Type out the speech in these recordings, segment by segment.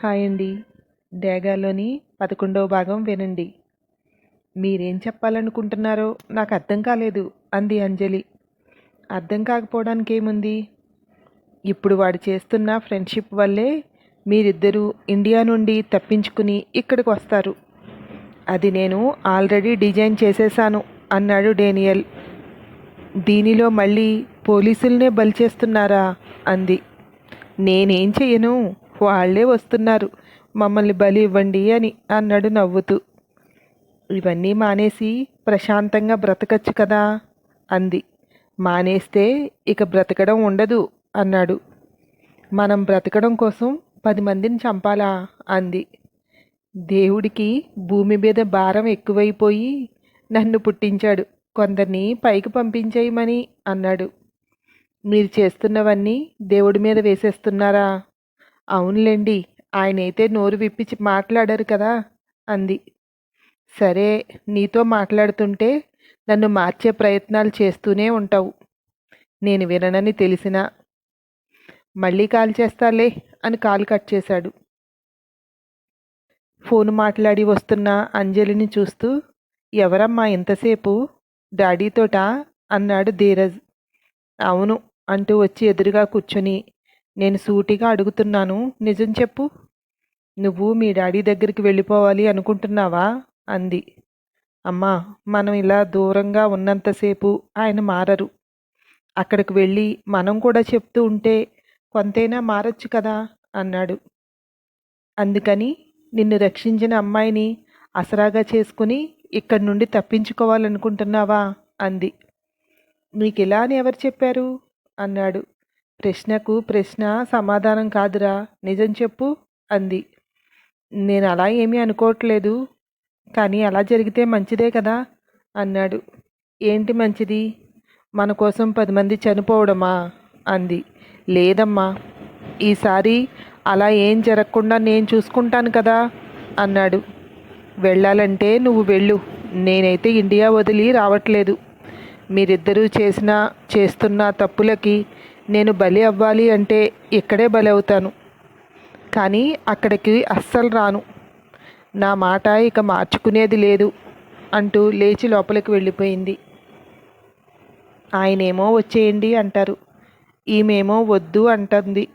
Hi అండి. డేగాలోని 11వ భాగం వినండి. మీరేం చెప్పాలనుకుంటున్నారో నాకు అర్థం కాలేదు అంది అంజలి. అర్థం కాకపోవడానికేముంది? ఇప్పుడు వాడు చేస్తున్న ఫ్రెండ్షిప్ వల్లే మీరిద్దరూ ఇండియా నుండి తప్పించుకుని ఇక్కడికి వస్తారు. అది నేను ఆల్రెడీ డిజైన్ చేసేశాను అన్నాడు డేనియల్. దీనిలో మళ్ళీ పోలీసుల్నే బలి చేస్తున్నారా అంది. నేనేం చెయ్యను, వాళ్లే వస్తున్నారు మమ్మల్ని బలి ఇవ్వండి అని అన్నాడు నవ్వుతూ. ఇవన్నీ మానేసి ప్రశాంతంగా బ్రతకచ్చు కదా అంది. మానేస్తే ఇక బ్రతకడం ఉండదు అన్నాడు. మనం బ్రతకడం కోసం 10 మందిని చంపాలా అంది. దేవుడికి భూమి మీద భారం ఎక్కువైపోయి నన్ను పుట్టించాడు, కొందరిని పైకి పంపించేయమని అన్నాడు. మీరు చేస్తున్నవన్నీ దేవుడి మీద వేసేస్తున్నారా? అవునులేండి, ఆయనైతే నోరు విప్పి మాట్లాడారు కదా అంది. సరే, నీతో మాట్లాడుతుంటే నన్ను మార్చే ప్రయత్నాలు చేస్తూనే ఉంటావు. నేను విననని తెలిసినా. మళ్ళీ కాల్ చేస్తాలే అని కాల్ కట్ చేశాడు. ఫోన్ మాట్లాడి వస్తున్న అంజలిని చూస్తూ, ఎవరమ్మా ఇంతసేపు? డాడీతోటా అన్నాడు ధీరజ్. అవును అంటూ వచ్చి ఎదురుగా కూర్చొని, నేను సూటిగా అడుగుతున్నాను, నిజం చెప్పు. నువ్వు మీ డాడీ దగ్గరికి వెళ్ళిపోవాలి అనుకుంటున్నావా అంది. అమ్మా, మనం ఇలా దూరంగా ఉన్నంతసేపు ఆయన మారరు. అక్కడికి వెళ్ళి మనం కూడా చెప్తూ ఉంటే కొంతైనా మారచ్చు కదా అన్నాడు. అందుకని నిన్ను రక్షించిన అమ్మాయిని ఆసరాగా చేసుకుని ఇక్కడి నుండి తప్పించుకోవాలనుకుంటున్నావా అంది. మీకు ఇలా అని ఎవరు చెప్పారు అన్నాడు. ప్రశ్నకు ప్రశ్న సమాధానం కాదురా, నిజం చెప్పు అంది. నేను అలా ఏమీ అనుకోవట్లేదు, కానీ అలా జరిగితే మంచిదే కదా అన్నాడు. ఏంటి మంచిది? మన కోసం 10 మంది చనిపోవడమా అంది. లేదమ్మా, ఈసారి అలా ఏం జరగకుండా నేను చూసుకుంటాను కదా అన్నాడు. వెళ్ళాలంటే నువ్వు వెళ్ళు, నేనైతే ఇండియా వదిలి రావట్లేదు. మీరిద్దరూ చేస్తున్న తప్పులకి నేను బలి అవ్వాలి అంటే ఇక్కడే బలి అవుతాను, కానీ అక్కడికి అస్సలు రాను. నా మాట ఇక మార్చుకునేది లేదు అంటూ లేచి లోపలికి వెళ్ళిపోయింది. ఆయనేమో వచ్చేయండి అంటారు, ఈమెమో వద్దు అంటుంది.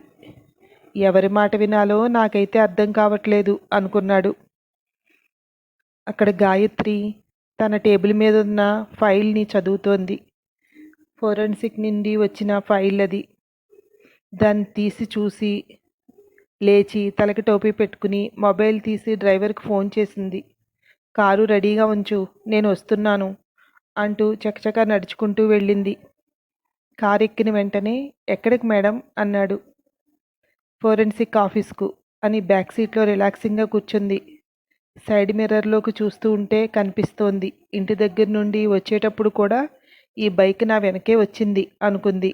ఎవరి మాట వినాలో నాకైతే అర్థం కావట్లేదు అనుకున్నాడు. అక్కడ గాయత్రి తన టేబుల్ మీద ఉన్న ఫైల్ని చదువుతోంది. ఫోరెన్సిక్ నుండి వచ్చిన ఫైల్ అది. దాన్ని తీసి చూసి లేచి తలకి టోపీ పెట్టుకుని మొబైల్ తీసి డ్రైవర్కి ఫోన్ చేసింది. కారు రెడీగా ఉంచు, నేను వస్తున్నాను అంటూ చకచకా నడుచుకుంటూ వెళ్ళింది. కారు ఎక్కిన వెంటనే ఎక్కడికి మేడం అన్నాడు. ఫోరెన్సిక్ ఆఫీస్కు అని బ్యాక్ సీట్లో రిలాక్సింగ్గా కూర్చుంది. సైడ్ మిర్రర్లోకి చూస్తూ ఉంటే కనిపిస్తోంది, ఇంటి దగ్గర నుండి వచ్చేటప్పుడు కూడా ఈ బైక్ నా వెనకే వచ్చింది అనుకుంది.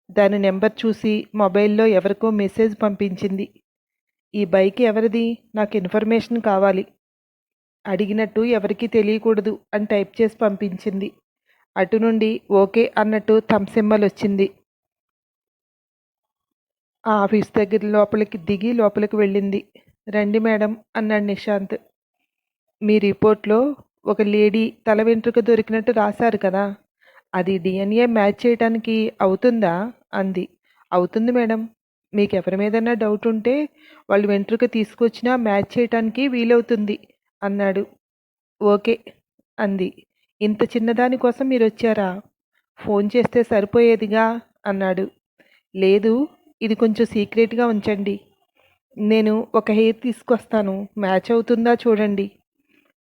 దాని నెంబర్ చూసి మొబైల్లో ఎవరికో మెసేజ్ పంపించింది. ఈ బైక్ ఎవరిది? నాకు ఇన్ఫర్మేషన్ కావాలి. అడిగినట్టు ఎవరికీ తెలియకూడదు అని టైప్ చేసి పంపించింది. అటు నుండి ఓకే అన్నట్టు థమ్స్ సింబల్ వచ్చింది. ఆ ఆఫీస్ దగ్గర లోపలికి దిగి లోపలికి వెళ్ళింది. రండి మేడం అన్నాడు నిశాంత్. మీ రిపోర్ట్లో ఒక లేడీ తల వెంట్రుక దొరికినట్టు రాశారు కదా, అది డిఎన్ఏ మ్యాచ్ చేయడానికి అవుతుందా అంది. అవుతుంది మేడం, మీకు ఎవరి మీదన్నా డౌట్ ఉంటే వాళ్ళు వెంట్రుక తీసుకొచ్చినా మ్యాచ్ చేయటానికి వీలవుతుంది అన్నాడు. ఓకే అంది. ఇంత చిన్నదాని కోసం మీరు వచ్చారా? ఫోన్ చేస్తే సరిపోయేదిగా అన్నాడు. లేదు, ఇది కొంచెం సీక్రెట్గా ఉంచండి. నేను ఒక హెయిర్ తీసుకొస్తాను, మ్యాచ్ అవుతుందా చూడండి.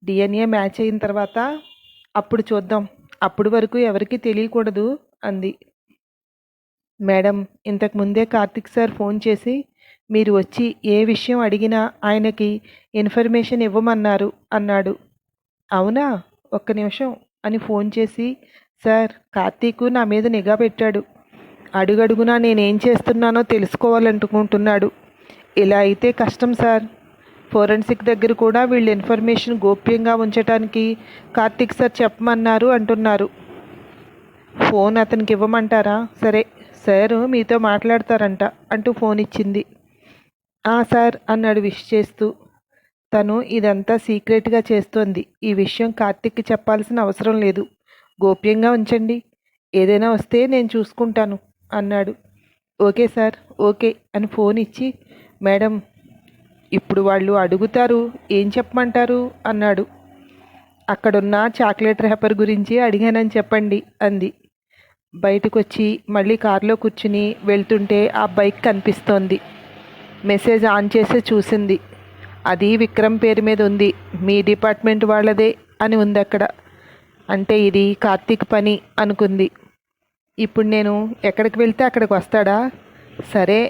డిఎన్ఏ మ్యాచ్ అయిన తర్వాత అప్పుడు చూద్దాం, అప్పటి వరకు ఎవరికీ తెలియకూడదు అంది. మేడం, ఇంతకుముందే కార్తిక్ సార్ ఫోన్ చేసి మీరు వచ్చి ఏ విషయం అడిగినా ఆయనకి ఇన్ఫర్మేషన్ ఇవ్వమన్నారు అన్నాడు. అవునా, ఒక్క నిమిషం అని ఫోన్ చేసి, సార్ కార్తీక్ నా మీద నిఘా పెట్టాడు, అడుగడుగునా నేనేం చేస్తున్నానో తెలుసుకోవాలనుకుంటున్నాడు. ఇలా అయితే కష్టం సార్. ఫోరెన్సిక్ దగ్గర కూడా వీళ్ళ ఇన్ఫర్మేషన్ గోప్యంగా ఉంచడానికి కార్తిక్ సార్ చెప్పమన్నారు అంటున్నారు. ఫోన్ అతనికి ఇవ్వమంటారా? సరే, సార్ మీతో మాట్లాడతారంట అంటూ ఫోన్ ఇచ్చింది. సార్ అన్నాడు విష్ చేస్తూ. తను ఇదంతా సీక్రెట్గా చేస్తోంది. ఈ విషయం కార్తీక్కి చెప్పాల్సిన అవసరం లేదు. గోప్యంగా ఉంచండి. ఏదైనా వస్తే నేను చూసుకుంటాను అన్నాడు. ఓకే సార్, ఓకే అని ఫోన్ ఇచ్చి, మేడం ఇప్పుడు వాళ్ళు అడుగుతారు, ఏం చెప్పమంటారు అన్నాడు. అక్కడున్న చాక్లెట్ ర్యాపర్ గురించి అడిగానని చెప్పండి అంది. బయటకు వచ్చి మళ్ళీ కారులో కూర్చుని వెళ్తుంటే ఆ బైక్ కనిపిస్తోంది. మెసేజ్ ఆన్ చేసి చూసింది. అది విక్రమ్ పేరు మీద ఉంది. మీ డిపార్ట్మెంట్ వాళ్ళదే అని ఉంది అక్కడ. అంటే ఇది కార్తీక్ పని అనుకుంది. ఇప్పుడు నేను ఎక్కడికి వెళ్తే అక్కడికి వస్తాడా? సరే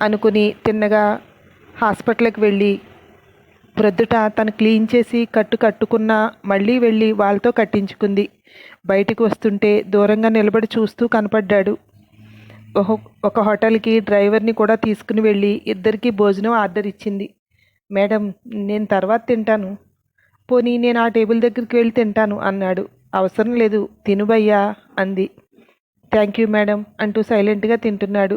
అనుకుని తిన్నగా హాస్పిటల్కి వెళ్ళి ప్రొద్దుట తను క్లీన్ చేసి కట్టుకున్నా మళ్ళీ వెళ్ళి వాళ్ళతో కట్టించుకుంది. బయటికి వస్తుంటే దూరంగా నిలబడి చూస్తూ కనపడ్డాడు. ఒక హోటల్కి డ్రైవర్ని కూడా తీసుకుని వెళ్ళి ఇద్దరికీ భోజనం ఆర్డర్ ఇచ్చింది. మేడం నేను తర్వాత తింటాను. పోనీ నేను ఆ టేబుల్ దగ్గరికి వెళ్ళి తింటాను అన్నాడు. అవసరం లేదు, తినుబయ్యా అంది. థ్యాంక్ యూ మేడం అంటూ సైలెంట్గా తింటున్నాడు.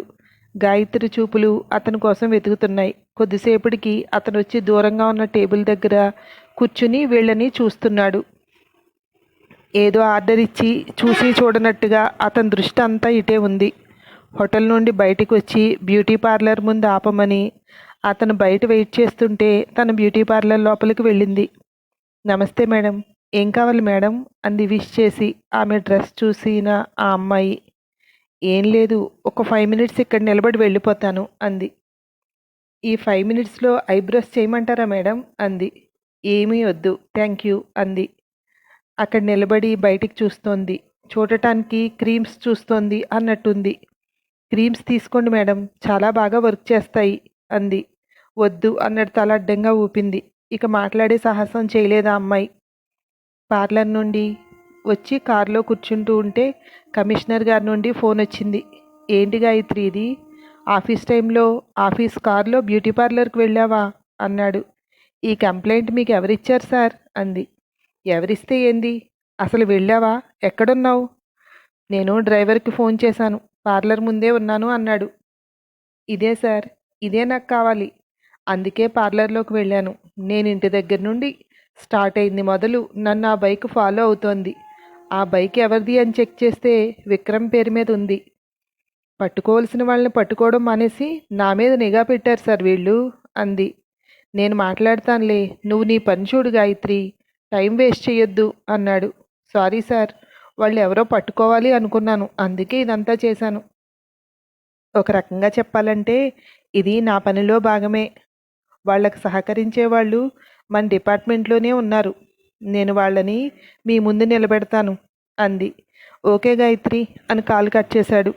గాయత్రి చూపులు అతని కోసం వెతుకుతున్నాయి. కొద్దిసేపటికి అతను వచ్చి దూరంగా ఉన్న టేబుల్ దగ్గర కూర్చుని వీళ్ళని చూస్తున్నాడు. ఏదో ఆర్డర్ ఇచ్చి చూసి చూడనట్టుగా అతని దృష్టి అంతా ఇటే ఉంది. హోటల్ నుండి బయటికి వచ్చి బ్యూటీ పార్లర్ ముందు ఆపమని అతను బయట వెయిట్ చేస్తుంటే తన బ్యూటీ పార్లర్ లోపలికి వెళ్ళింది. నమస్తే మేడం, ఏం కావాలి మేడం అంది విష్ చేసి. ఆమె డ్రెస్ చూసిన ఆ అమ్మాయి, ఏం లేదు, ఒక 5 మినిట్స్ ఇక్కడ నిలబడి వెళ్ళిపోతాను అంది. ఈ 5 మినిట్స్లో ఐబ్రోస్ చేయమంటారా మేడం అంది. ఏమీ వద్దు థ్యాంక్ యూ అంది. అక్కడ నిలబడి బయటికి చూస్తోంది. చూడటానికి క్రీమ్స్ చూస్తోంది అన్నట్టుంది. క్రీమ్స్ తీసుకోండి మేడం, చాలా బాగా వర్క్ చేస్తాయి అంది. వద్దు అన్నట్టు తల అడ్డంగా ఊపింది. ఇక మాట్లాడే సాహసం చేయలేదా అమ్మాయి. పార్లర్ నుండి వచ్చి కారులో కూర్చుంటూ ఉంటే కమిషనర్ గారి నుండి ఫోన్ వచ్చింది. ఏంటి గాయత్రి ఇది, ఆఫీస్ టైంలో ఆఫీస్ కారులో బ్యూటీ పార్లర్కి వెళ్ళావా అన్నాడు. ఈ కంప్లైంట్ మీకు ఎవరిచ్చారు సార్ అంది. ఎవరిస్తే ఏంది, అసలు వెళ్ళావా, ఎక్కడున్నావు? నేను డ్రైవర్కి ఫోన్ చేశాను, పార్లర్ ముందే ఉన్నాను అన్నాడు. ఇదే సార్, ఇదే నాకు కావాలి, అందుకే పార్లర్లోకి వెళ్ళాను. నేను ఇంటి దగ్గర నుండి స్టార్ట్ అయింది మొదలు నన్ను ఆ బైక్ ఫాలో అవుతోంది. ఆ బైక్ ఎవరిది అని చెక్ చేస్తే విక్రమ్ పేరు మీద ఉంది. పట్టుకోవాల్సిన వాళ్ళని పట్టుకోవడం మానేసి నా మీద నిఘా పెట్టారు సార్ వీళ్ళు అంది. నేను మాట్లాడతానులే, నువ్వు నీ పని చూడు గాయత్రి, టైం వేస్ట్ చేయొద్దు అన్నాడు. సారీ సార్, వాళ్ళు ఎవరో పట్టుకోవాలి అనుకున్నాను, అందుకే ఇదంతా చేశాను. ఒక రకంగా చెప్పాలంటే ఇది నా పనిలో భాగమే. వాళ్ళకు సహకరించే వాళ్ళు మన డిపార్ట్మెంట్లోనే ఉన్నారు. నేను వాళ్ళని మీ ముందు నిలబెడతాను అంది. ఓకే గాయత్రి అని కాల్ కట్ చేశాడు.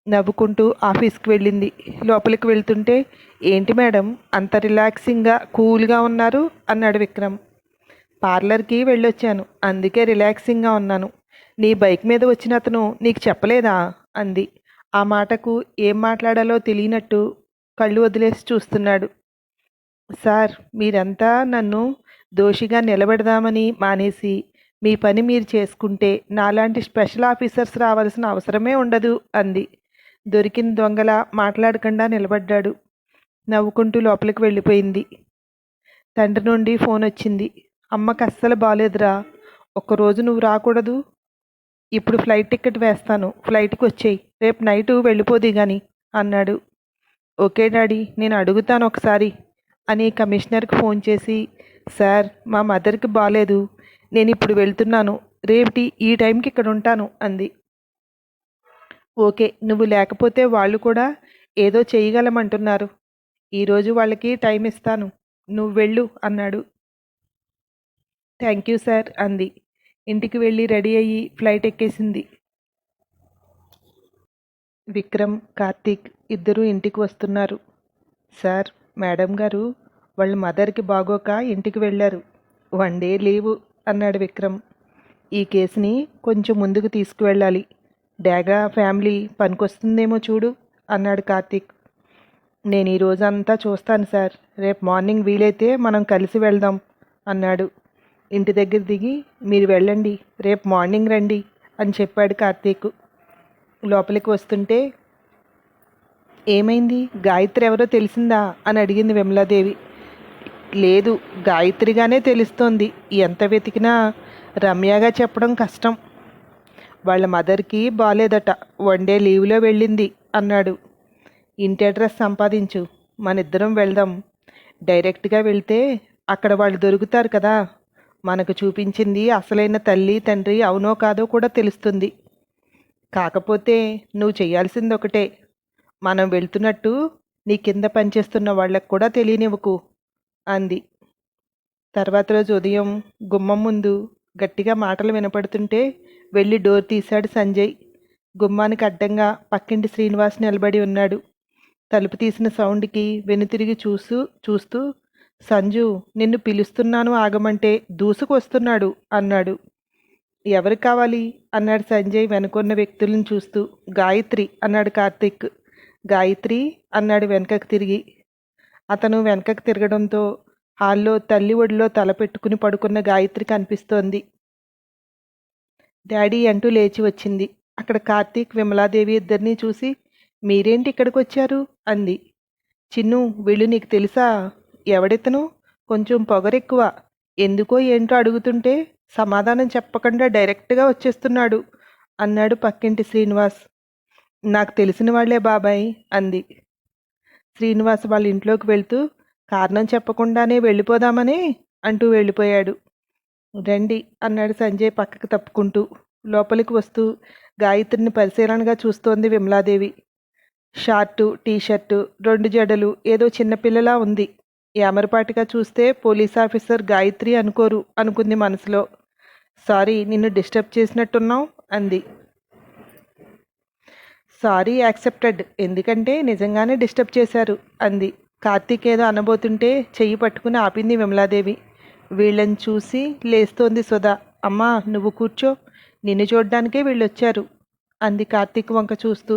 నవ్వుకుంటూ ఆఫీస్కి వెళ్ళింది. లోపలికి వెళ్తుంటే ఏంటి మేడం అంత రిలాక్సింగ్గా కూల్గా ఉన్నారు అన్నాడు విక్రమ్. పార్లర్కి వెళ్ళొచ్చాను, అందుకే రిలాక్సింగ్గా ఉన్నాను. నీ బైక్ మీద వచ్చిన అతను నీకు చెప్పలేదా అంది. ఆ మాటకు ఏం మాట్లాడాలో తెలియనట్టు కళ్ళు వదిలేసి చూస్తున్నాడు. సార్, మీరంతా నన్ను దోషిగా నిలబెడదామని మానేసి మీ పని మీరు చేసుకుంటే నాలాంటి స్పెషల్ ఆఫీసర్స్ రావాల్సిన అవసరమే ఉండదు అంది. దొరికిన దొంగలా మాట్లాడకుండా నిలబడ్డాడు. నవ్వుకుంటూ లోపలికి వెళ్ళిపోయింది. తండ్రి నుండి ఫోన్ వచ్చింది. అమ్మకి అస్సలు బాలేదురా, ఒక్కరోజు నువ్వు రాకూడదు? ఇప్పుడు ఫ్లైట్ టికెట్ వేస్తాను, ఫ్లైట్కి వచ్చేయి, రేపు నైటు వెళ్ళిపోది కానీ అన్నాడు. ఓకే డాడీ, నేను అడుగుతాను ఒకసారి అని కమిషనర్కి ఫోన్ చేసి, సార్ మా మదర్కి బాలేదు, నేను ఇప్పుడు వెళ్తున్నాను, రేపటి ఈ టైంకి ఇక్కడ ఉంటాను అంది. ఓకే, నువ్వు లేకపోతే వాళ్ళు కూడా ఏదో చేయగలమంటున్నారు. ఈరోజు వాళ్ళకి టైం ఇస్తాను, నువ్వు వెళ్ళు అన్నాడు. థ్యాంక్ యూ సార్ అంది. ఇంటికి వెళ్ళి రెడీ అయ్యి ఫ్లైట్ ఎక్కేసింది. విక్రమ్, కార్తీక్ ఇద్దరూ ఇంటికి వస్తున్నారు. సార్, మేడం గారు వాళ్ళ మదర్కి బాగోక ఇంటికి వెళ్ళారు, 1 డే లీవు అన్నాడు విక్రమ్. ఈ కేసుని కొంచెం ముందుకు తీసుకువెళ్ళాలి, డాగా ఫ్యామిలీ పనికొస్తుందేమో చూడు అన్నాడు కార్తీక్. నేను ఈ రోజంతా చూస్తాను సార్, రేపు మార్నింగ్ వీలైతే మనం కలిసి వెళ్దాం అన్నాడు. ఇంటి దగ్గర దిగి మీరు వెళ్ళండి, రేపు మార్నింగ్ రండి అని చెప్పాడు కార్తీక్. లోపలికి వస్తుంటే ఏమైంది? గాయత్రి ఎవరో తెలిసిందా అని అడిగింది విమలాదేవి. లేదు, గాయత్రిగానే తెలుస్తోంది. ఎంత వెతికినా రమ్యగా చెప్పడం కష్టం. వాళ్ళ మదర్కి బాలేదట, వన్ డే లీవ్లో వెళ్ళింది అన్నాడు. ఇంటి అడ్రస్ సంపాదించు, మనిద్దరం వెళ్దాం. డైరెక్ట్గా వెళ్తే అక్కడ వాళ్ళు దొరుకుతారు కదా. మనకు చూపించింది అసలైన తల్లి తండ్రి అవునో కాదో కూడా తెలుస్తుంది. కాకపోతే నువ్వు చేయాల్సింది ఒకటే, మనం వెళ్తున్నట్టు నీ కింద పనిచేస్తున్న వాళ్ళకు కూడా తెలియనివ్వకు అంది. తర్వాత రోజు ఉదయం గుమ్మం ముందు గట్టిగా మాటలు వినపడుతుంటే వెళ్ళి డోర్ తీశాడు సంజయ్. గుమ్మానికి అడ్డంగా పక్కింటి శ్రీనివాస్ నిలబడి ఉన్నాడు. తలుపు తీసిన సౌండ్కి వెనుతిరిగి చూస్తూ సంజు, నిన్ను పిలుస్తున్నాను ఆగమంటే దూసుకొస్తున్నాడు అన్నాడు. ఎవరు కావాలి అన్నాడు సంజయ్ వెనుకొన్న వ్యక్తులను చూస్తూ. గాయత్రి అన్నాడు కార్తీక్. గాయత్రి అన్నాడు వెనకకు తిరిగి. అతను వెనకకు తిరగడంతో హాల్లో తల్లి ఒడిలో తల పెట్టుకుని పడుకున్న గాయత్రి కనిపిస్తోంది. డాడీ అంటూ లేచి వచ్చింది. అక్కడ కార్తీక్ విమలాదేవి ఇద్దరినీ చూసి, మీరేంటి ఇక్కడికి వచ్చారు అంది. చిన్ను, వీళ్ళు నీకు తెలుసా? ఎవడెతను? కొంచెం పొగరెక్కువ. ఎందుకో ఏంటో అడుగుతుంటే సమాధానం చెప్పకుండా డైరెక్ట్గా వచ్చేస్తున్నాడు అన్నాడు పక్కింటి శ్రీనివాస్. నాకు తెలిసిన వాళ్లే బాబాయ్ అంది. శ్రీనివాస్ వాళ్ళ ఇంట్లోకి వెళ్తూ కారణం చెప్పకుండానే వెళ్ళిపోదామనే అంటూ వెళ్ళిపోయాడు. రండి అన్నాడు సంజయ్ పక్కకు తప్పుకుంటూ. లోపలికి వస్తూ గాయత్రిని పరిశీలనగా చూస్తోంది విమలాదేవి. షార్టు, టీషర్టు, 2 జడలు, ఏదో చిన్నపిల్లలా ఉంది. యామరపాటిగా చూస్తే పోలీస్ ఆఫీసర్ గాయత్రి అనుకోరు అనుకుంది మనసులో. సారీ, నిన్ను డిస్టర్బ్ చేసినట్టున్నావు అంది. సారీ యాక్సెప్టెడ్, ఎందుకంటే నిజంగానే డిస్టర్బ్ చేశారు అంది. కార్తీక్ ఏదో అనబోతుంటే చెయ్యి పట్టుకుని ఆపింది విమలాదేవి. వీళ్ళని చూసి లేస్తోంది సుధా. అమ్మా, నువ్వు కూర్చో, నిన్ను చూడ్డానికే వీళ్ళొచ్చారు అంది కార్తీక్ వంక చూస్తూ.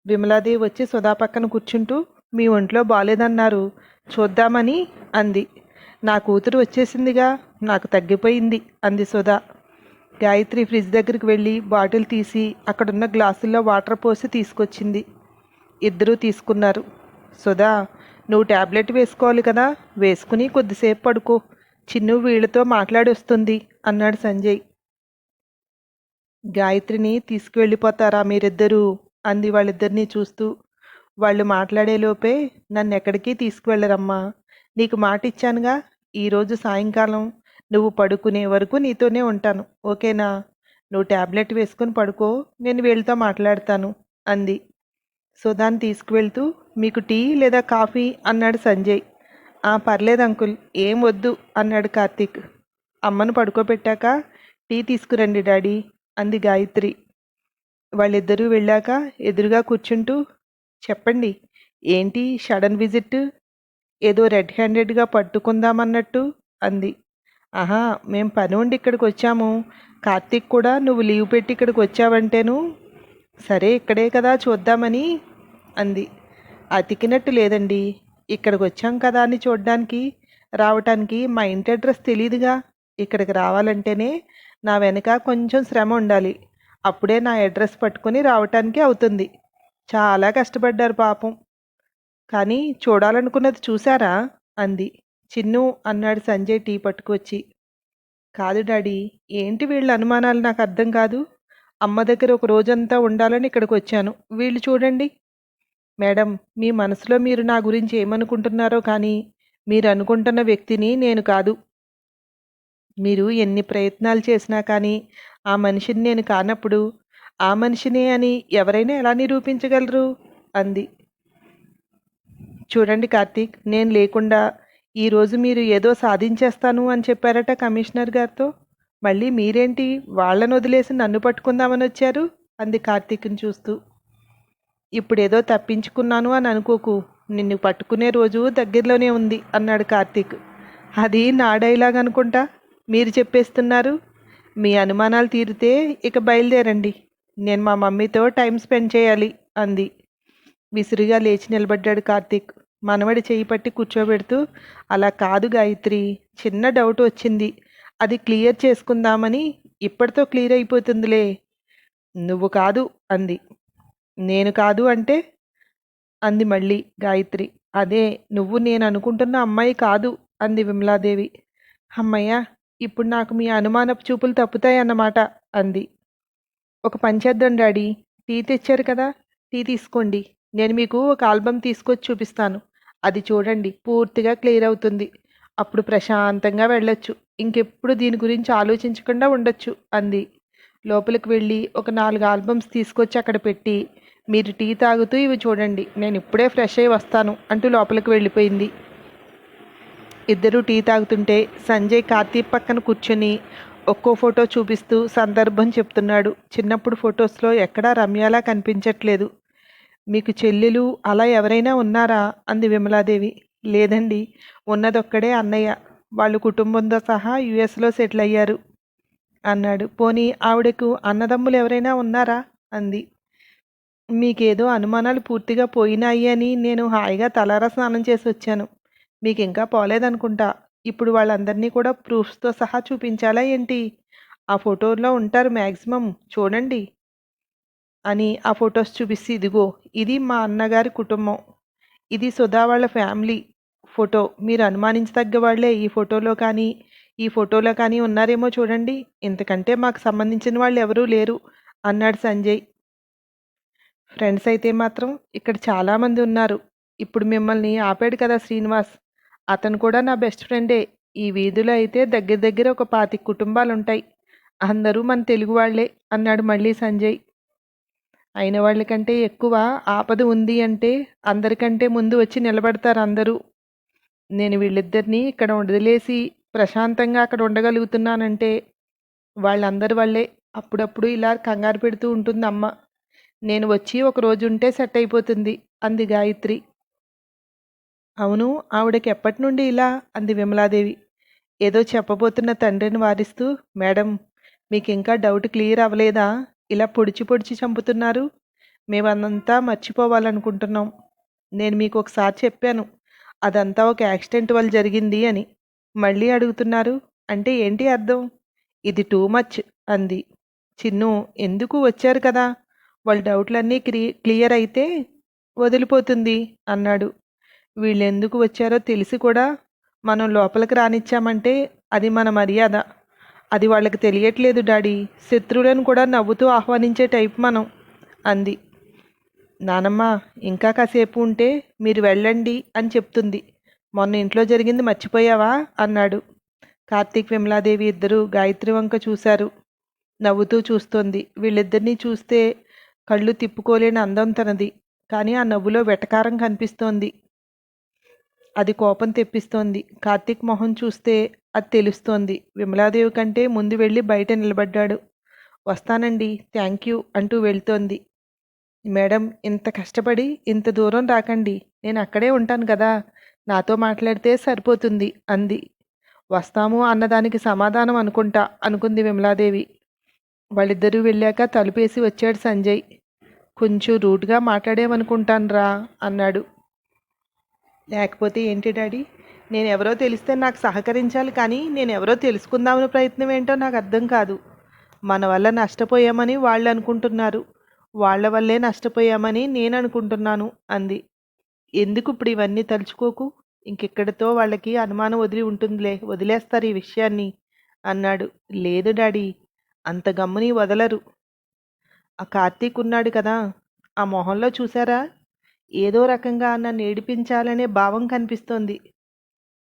విమలాదేవి వచ్చి సుధా పక్కన కూర్చుంటూ, మీ ఒంట్లో బాలేదన్నారు, చూద్దామని అంది. నా కూతురు వచ్చేసిందిగా, నాకు తగ్గిపోయింది అంది సుధా. గాయత్రి ఫ్రిడ్జ్ దగ్గరికి వెళ్ళి బాటిల్ తీసి అక్కడున్న గ్లాసుల్లో వాటర్ పోసి తీసుకొచ్చింది. ఇద్దరూ తీసుకున్నారు. సుధా, నువ్వు ట్యాబ్లెట్ వేసుకోవాలి కదా, వేసుకుని కొద్దిసేపు పడుకో, చిన్ను వీళ్ళతో మాట్లాడొస్తుంది అన్నాడు సంజయ్. గాయత్రిని తీసుకువెళ్ళిపోతారా మీరిద్దరూ అంది వాళ్ళిద్దరినీ చూస్తూ. వాళ్ళు మాట్లాడేలోపే నన్ను ఎక్కడికి తీసుకువెళ్ళరమ్మా, నీకు మాట ఇచ్చానుగా, ఈరోజు సాయంకాలం నువ్వు పడుకునే వరకు నీతోనే ఉంటాను, ఓకేనా? నువ్వు ట్యాబ్లెట్ వేసుకొని పడుకో, నేను వీళ్ళతో మాట్లాడతాను అంది. సుధాని తీసుకువెళ్తూ, మీకు టీ లేదా కాఫీ అన్నాడు సంజయ్. పర్లేదు అంకుల్, ఏం వద్దు అన్నాడు కార్తీక్. అమ్మను పడుకోబెట్టాక టీ తీసుకురండి డాడీ అంది గాయత్రి. వాళ్ళిద్దరూ వెళ్ళాక ఎదురుగా కూర్చుంటూ, చెప్పండి, ఏంటి సడన్ విజిట్? ఏదో రెడ్ హ్యాండెడ్గా పట్టుకుందామన్నట్టు అంది. ఆహా, మేం పని ఉండి ఇక్కడికి వచ్చాము. కార్తీక్ కూడా నువ్వు లీవ్ పెట్టి ఇక్కడికి వచ్చావంటేను సరే ఇక్కడే కదా చూద్దామని అంది. అతికినట్టు లేదండి, ఇక్కడికి వచ్చాం కదా అని చూడడానికి రావటానికి మా ఇంటి అడ్రస్ తెలీదుగా. ఇక్కడికి రావాలంటేనే నా వెనక కొంచెం శ్రమ ఉండాలి, అప్పుడే నా అడ్రస్ పట్టుకుని రావటానికి అవుతుంది. చాలా కష్టపడ్డారు పాపం. కానీ చూడాలనుకున్నది చూసారా అంది. చిన్ను అన్నాడు సంజయ్ టీ పట్టుకొచ్చి. కాదు డాడీ, ఏంటి వీళ్ళ అనుమానాలు నాకు అర్థం కాదు. అమ్మ దగ్గర ఒక రోజంతా ఉండాలని ఇక్కడికి వచ్చాను, వీళ్ళు చూడండి. మేడం, మీ మనసులో మీరు నా గురించి ఏమనుకుంటున్నారో కానీ మీరు అనుకుంటున్న వ్యక్తిని నేను కాదు. మీరు ఎన్ని ప్రయత్నాలు చేసినా కానీ ఆ మనిషిని నేను కానప్పుడు ఆ మనిషినే అని ఎవరైనా ఎలా నిరూపించగలరు అంది. చూడండి కార్తీక్, నేను లేకుండా ఈరోజు మీరు ఏదో సాధించేస్తాను అని చెప్పారట కమిషనర్ గారితో. మళ్ళీ మీరేంటి వాళ్ళను వదిలేసి నన్ను పట్టుకుందామని వచ్చారు అంది కార్తీక్ని చూస్తూ. ఇప్పుడేదో తప్పించుకున్నాను అని అనుకోకు, నిన్ను పట్టుకునే రోజు దగ్గరలోనే ఉంది అన్నాడు కార్తీక్. అది నా డైలాగ్ అనుకుంటా, మీరు చెప్పేస్తున్నారు. మీ అనుమానాలు తీరితే ఇక బయలుదేరండి, నేను మా మమ్మీతో టైం స్పెండ్ చేయాలి అంది. విసురుగా లేచి నిలబడ్డాడు కార్తీక్. మనవడి చేయి పట్టి కూర్చోబెడుతూ, అలా కాదు గాయత్రి, చిన్న డౌట్ వచ్చింది, అది క్లియర్ చేసుకుందామని. ఇప్పటితో క్లియర్ అయిపోతుందిలే. నువ్వు కాదు అంది. నేను కాదు అంటే అంది మళ్ళీ గాయత్రి. అదే, నువ్వు నేను అనుకుంటున్న అమ్మాయి కాదు అంది విమలాదేవి. అమ్మయ్య, ఇప్పుడు నాకు మీ అనుమానపు చూపులు తప్పుతాయన్నమాట అంది. ఒక పని చేద్దాం డాడీ, టీ తెచ్చారు కదా, టీ తీసుకోండి. నేను మీకు ఒక ఆల్బమ్ తీసుకొచ్చి చూపిస్తాను. అది చూడండి, పూర్తిగా క్లియర్ అవుతుంది. అప్పుడు ప్రశాంతంగా వెళ్ళొచ్చు. ఇంకెప్పుడు దీని గురించి ఆలోచించకుండా ఉండొచ్చు అంది. లోపలికి వెళ్ళి ఒక 4 ఆల్బమ్స్ తీసుకొచ్చి అక్కడ పెట్టి, మీరు టీ తాగుతూ ఇవి చూడండి, నేను ఇప్పుడే ఫ్రెష్ అయ్యి వస్తాను అంటూ లోపలికి వెళ్ళిపోయింది. ఇద్దరూ టీ తాగుతుంటే సంజయ్ కార్తీక్ పక్కన కూర్చొని ఒక్కో ఫోటో చూపిస్తూ సందర్భం చెప్తున్నాడు. చిన్నప్పుడు ఫొటోస్లో ఎక్కడా రమ్యలా కనిపించట్లేదు. మీకు చెల్లెలు అలా ఎవరైనా ఉన్నారా అంది విమలాదేవి. లేదండి, ఉన్నదొక్కడే అన్నయ్య. వాళ్ళు కుటుంబంతో సహా యుఎస్లో సెటిల్ అయ్యారు అన్నాడు. పోనీ ఆవిడకు అన్నదమ్ములు ఎవరైనా ఉన్నారా అంది. మీకేదో అనుమానాలు పూర్తిగా పోయినాయి అని నేను హాయిగా తలారా స్నానం చేసి వచ్చాను. మీకు ఇంకా పోలేదనుకుంటా. ఇప్పుడు వాళ్ళందరినీ కూడా ప్రూఫ్స్తో సహా చూపించాలా ఏంటి? ఆ ఫోటోలో ఉంటారు మ్యాక్సిమం, చూడండి అని ఆ ఫొటోస్ చూపిస్తే, ఇదిగో ఇది మా అన్నగారి కుటుంబం, ఇది సుధా వాళ్ళ ఫ్యామిలీ ఫోటో. మీరు అనుమానించదగ్గ వాళ్ళే ఈ ఫోటోలో కానీ ఉన్నారేమో చూడండి. ఇంతకంటే మాకు సంబంధించిన వాళ్ళు ఎవరూ లేరు అన్నాడు సంజయ్. ఫ్రెండ్స్ అయితే మాత్రం ఇక్కడ చాలామంది ఉన్నారు. ఇప్పుడు మిమ్మల్ని ఆపాడు కదా శ్రీనివాస్, అతను కూడా నా బెస్ట్ ఫ్రెండే. ఈ వీధిలో అయితే దగ్గర దగ్గర ఒక 25 కుటుంబాలుంటాయి. అందరూ మన తెలుగు వాళ్లే అన్నాడు మళ్ళీ సంజయ్. అయిన వాళ్ళకంటే ఎక్కువ ఆపద ఉంది అంటే అందరికంటే ముందు వచ్చి నిలబడతారు అందరూ. నేను వీళ్ళిద్దరినీ ఇక్కడ వదిలేసి ప్రశాంతంగా అక్కడ ఉండగలుగుతున్నానంటే వాళ్ళందరి వల్లే. అప్పుడప్పుడు ఇలా కంగారు పెడుతూ ఉంటుంది అమ్మ. నేను వచ్చి ఒక రోజు ఉంటే సెట్ అయిపోతుంది అంది గాయత్రి. అవును, ఆవిడకి ఎప్పటి నుండి ఇలా అంది విమలాదేవి. ఏదో చెప్పబోతున్న తండ్రిని వారిస్తూ, మేడం, మీకు ఇంకా డౌట్ క్లియర్ అవ్వలేదా? ఇలా పొడిచి పొడిచి చంపుతున్నారు. మేమంతా మర్చిపోవాలనుకుంటున్నాం. నేను మీకు ఒకసారి చెప్పాను, అదంతా ఒక యాక్సిడెంట్ వల్ల జరిగింది అని. మళ్ళీ అడుగుతున్నారు అంటే ఏంటి అర్థం? ఇది టూ మచ్ అంది. చిన్ను, ఎందుకు వచ్చారు కదా, వాళ్ళ డౌట్లన్నీ క్లియర్ అయితే వదిలిపోతుంది అన్నాడు. వీళ్ళెందుకు వచ్చారో తెలిసి కూడా మనం లోపలికి రానిచ్చామంటే అది మన మర్యాద. అది వాళ్ళకి తెలియట్లేదు డాడీ. శత్రువులను కూడా నవ్వుతూ ఆహ్వానించే టైప్ మనం అంది. నానమ్మ, ఇంకా కాసేపు ఉంటే మీరు వెళ్ళండి అని చెప్తుంది. మొన్న ఇంట్లో జరిగింది మర్చిపోయావా అన్నాడు. కార్తీక్, విమలాదేవి ఇద్దరూ గాయత్రి వంక చూశారు. నవ్వుతూ చూస్తోంది. వీళ్ళిద్దరినీ చూస్తే కళ్ళు తిప్పుకోలేని అందం తనది. కానీ ఆ నవ్వులో వెటకారం కనిపిస్తోంది. అది కోపం తెప్పిస్తోంది. కార్తీక్ మొహం చూస్తే అది తెలుస్తోంది. విమలాదేవి కంటే ముందు వెళ్ళి బయట నిలబడ్డాడు. వస్తానండి, థ్యాంక్ యూ అంటూ వెళ్తోంది. మేడం, ఇంత కష్టపడి ఇంత దూరం రాకండి, నేను అక్కడే ఉంటాను కదా, నాతో మాట్లాడితే సరిపోతుంది అంది. వస్తాము అన్నదానికి సమాధానం అనుకుంటా అనుకుంది విమలాదేవి. వాళ్ళిద్దరూ వెళ్ళాక తలుపేసి వచ్చాడు సంజయ్. కొంచెం రూట్గా మాట్లాడేమనుకుంటానురా అన్నాడు. లేకపోతే ఏంటి డాడీ, నేనెవరో తెలిస్తే నాకు సహకరించాలి, కానీ నేనెవరో తెలుసుకుందామని ప్రయత్నం ఏంటో నాకు అర్థం కాదు. మన వల్ల నష్టపోయామని వాళ్ళు అనుకుంటున్నారు, వాళ్ళ వల్లే నష్టపోయామని నేను అనుకుంటున్నాను అంది. ఎందుకు ఇప్పుడు ఇవన్నీ తలుచుకోకు, ఇంకెక్కడితో వాళ్ళకి అనుమానం వదిలి ఉంటుందిలే, వదిలేస్తారు ఈ విషయాన్ని అన్నాడు. లేదు డాడీ, అంత గమ్ముని వదలరు. ఆ కార్తీక్ ఉన్నాడు కదా, ఆ మొహంలో చూసారా, ఏదో రకంగా నన్ను ఏడిపించాలనే భావం కనిపిస్తోంది.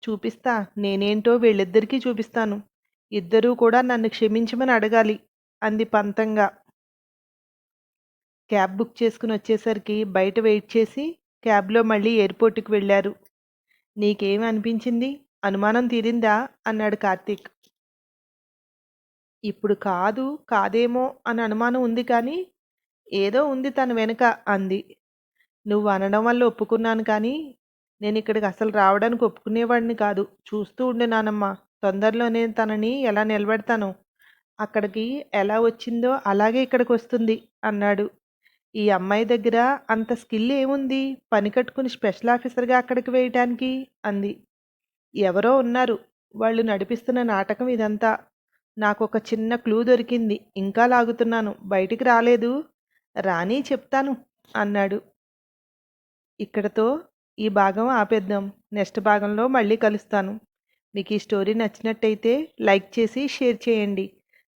చూపిస్తా, నేనేంటో వీళ్ళిద్దరికీ చూపిస్తాను. ఇద్దరూ కూడా నన్ను క్షమించమని అడగాలి అంది పంతంగా. క్యాబ్ బుక్ చేసుకుని వచ్చేసరికి బయట వెయిట్ చేసి క్యాబ్లో మళ్ళీ ఎయిర్పోర్ట్కి వెళ్ళారు. నీకేమి అనిపించింది, అనుమానం తీరిందా అన్నాడు కార్తీక్. ఇప్పుడు కాదేమో అని అనుమానం ఉంది, కానీ ఏదో ఉంది తన వెనుక అంది. నువ్వు అనడం వల్ల ఒప్పుకున్నాను, కానీ నేను ఇక్కడికి అసలు రావడానికి ఒప్పుకునేవాడిని కాదు. చూస్తూ ఉండు నానమ్మ, తొందరలోనే తనని ఎలా నిలబెడతాను. అక్కడికి ఎలా వచ్చిందో అలాగే ఇక్కడికి వస్తుంది అన్నాడు. ఈ అమ్మాయి దగ్గర అంత స్కిల్ ఏముంది, పని కట్టుకుని స్పెషల్ ఆఫీసర్గా అక్కడికి వేయటానికి అంది. ఎవరో ఉన్నారు, వాళ్ళు నడిపిస్తున్న నాటకం ఇదంతా. నాకు ఒక చిన్న క్లూ దొరికింది, ఇంకా లాగుతున్నాను, బయటికి రాలేదు, రాని చెప్తాను అన్నాడు. ఇక్కడతో ఈ భాగం ఆపేద్దాం. నెక్స్ట్ భాగంలో మళ్ళీ కలుస్తాను. మీకు ఈ స్టోరీ నచ్చినట్టయితే లైక్ చేసి షేర్ చేయండి.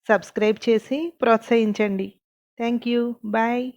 సబ్స్క్రైబ్ చేసి ప్రోత్సహించండి. Thank you. బాయ్.